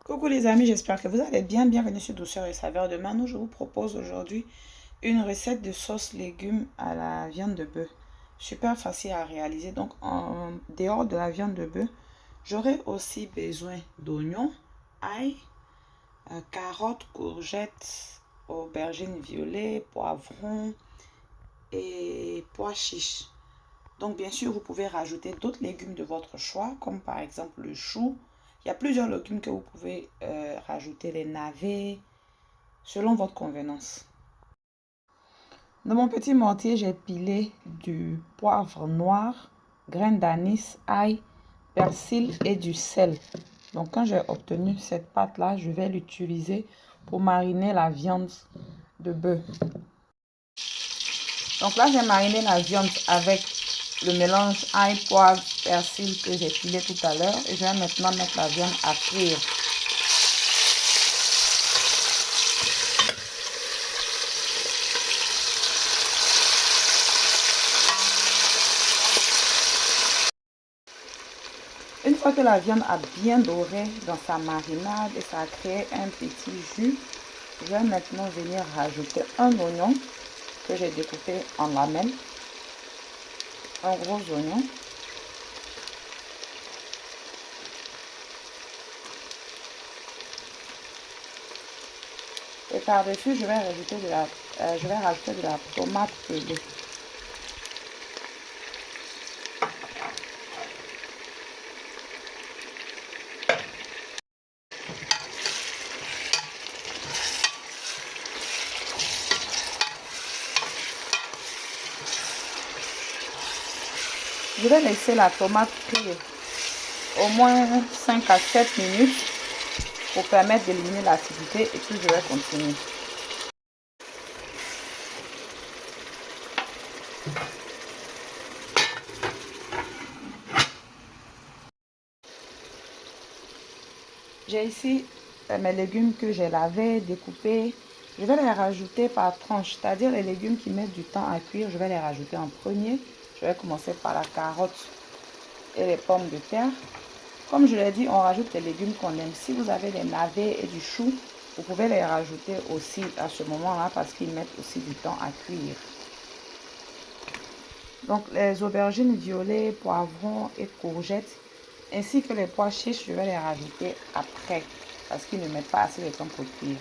Coucou les amis, j'espère que vous allez bien. Bienvenue sur Douceur et Saveur de Mano. Je vous propose aujourd'hui une recette de sauce légumes à la viande de bœuf. Super facile à réaliser. Donc en dehors de la viande de bœuf, j'aurai aussi besoin d'oignons, ail, carottes, courgettes, aubergines violettes, poivrons et pois chiches. Donc bien sûr, vous pouvez rajouter d'autres légumes de votre choix, comme par exemple le chou. Il y a plusieurs légumes que vous pouvez rajouter, les navets, selon votre convenance. Dans mon petit mortier, j'ai pilé du poivre noir, graines d'anis, ail, persil et du sel. Donc quand j'ai obtenu cette pâte-là, je vais l'utiliser pour mariner la viande de bœuf. Donc là, j'ai mariné la viande avec le mélange ail, poivre, persil que j'ai pilé tout à l'heure. Et je vais maintenant mettre la viande à cuire. Une fois que la viande a bien doré dans sa marinade et ça a créé un petit jus, je vais maintenant venir rajouter un oignon que j'ai découpé en lamelles. Un gros oignon. Et par-dessus, je vais rajouter de la tomate pelée. Je vais laisser la tomate cuire au moins 5 à 7 minutes pour permettre d'éliminer l'acidité et puis je vais continuer. J'ai ici mes légumes que j'ai lavés, découpés. Je vais les rajouter par tranche, c'est-à-dire les légumes qui mettent du temps à cuire, je vais les rajouter en premier. Je vais commencer par la carotte et les pommes de terre. Comme je l'ai dit, on rajoute les légumes qu'on aime. Si vous avez des navets et du chou, vous pouvez les rajouter aussi à ce moment-là parce qu'ils mettent aussi du temps à cuire. Donc les aubergines violettes, poivrons et courgettes, ainsi que les pois chiches, je vais les rajouter après parce qu'ils ne mettent pas assez de temps pour cuire.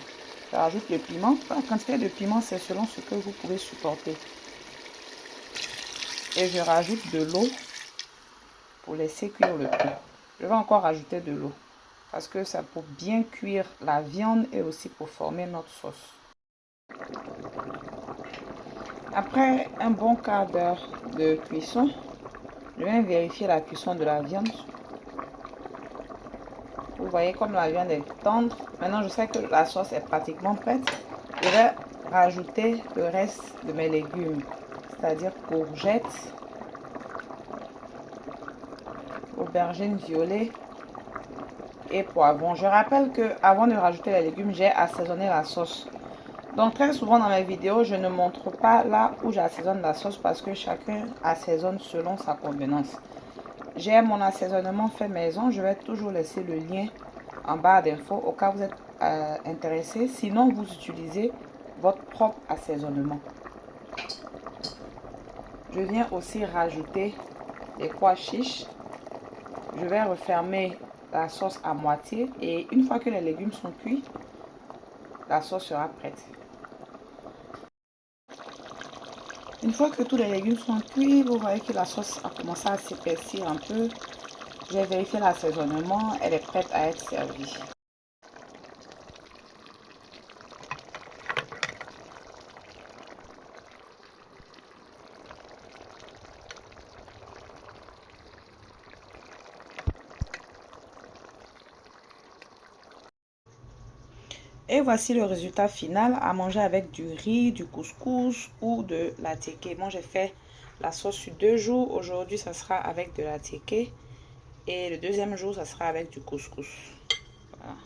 Je rajoute le piment. La quantité de piment, c'est selon ce que vous pouvez supporter. Et je rajoute de l'eau pour laisser cuire le tout. Je vais encore rajouter de l'eau parce que c'est pour bien cuire la viande et aussi pour former notre sauce. Après un bon quart d'heure de cuisson, je vais vérifier la cuisson de la viande. Vous voyez comme la viande est tendre. Maintenant, je sais que la sauce est pratiquement prête. Je vais rajouter le reste de mes légumes, c'est-à-dire courgettes, aubergines violettes et poivrons. Je rappelle que avant de rajouter les légumes, j'ai assaisonné la sauce. Donc très souvent dans mes vidéos, je ne montre pas là où j'assaisonne la sauce parce que chacun assaisonne selon sa convenance. J'ai mon assaisonnement fait maison. Je vais toujours laisser le lien en barre d'infos au cas où vous êtes intéressé. Sinon, vous utilisez votre propre assaisonnement. Je viens aussi rajouter les pois chiches. Je vais refermer la sauce à moitié et une fois que les légumes sont cuits, la sauce sera prête. Une fois que tous les légumes sont cuits, vous voyez que la sauce a commencé à s'épaissir un peu. J'ai vérifié l'assaisonnement, elle est prête à être servie. Et voici le résultat final à manger avec du riz, du couscous ou de la teke. Moi, j'ai fait la sauce sur 2 jours. Aujourd'hui, ça sera avec de la teke. Et le deuxième jour, ça sera avec du couscous. Voilà.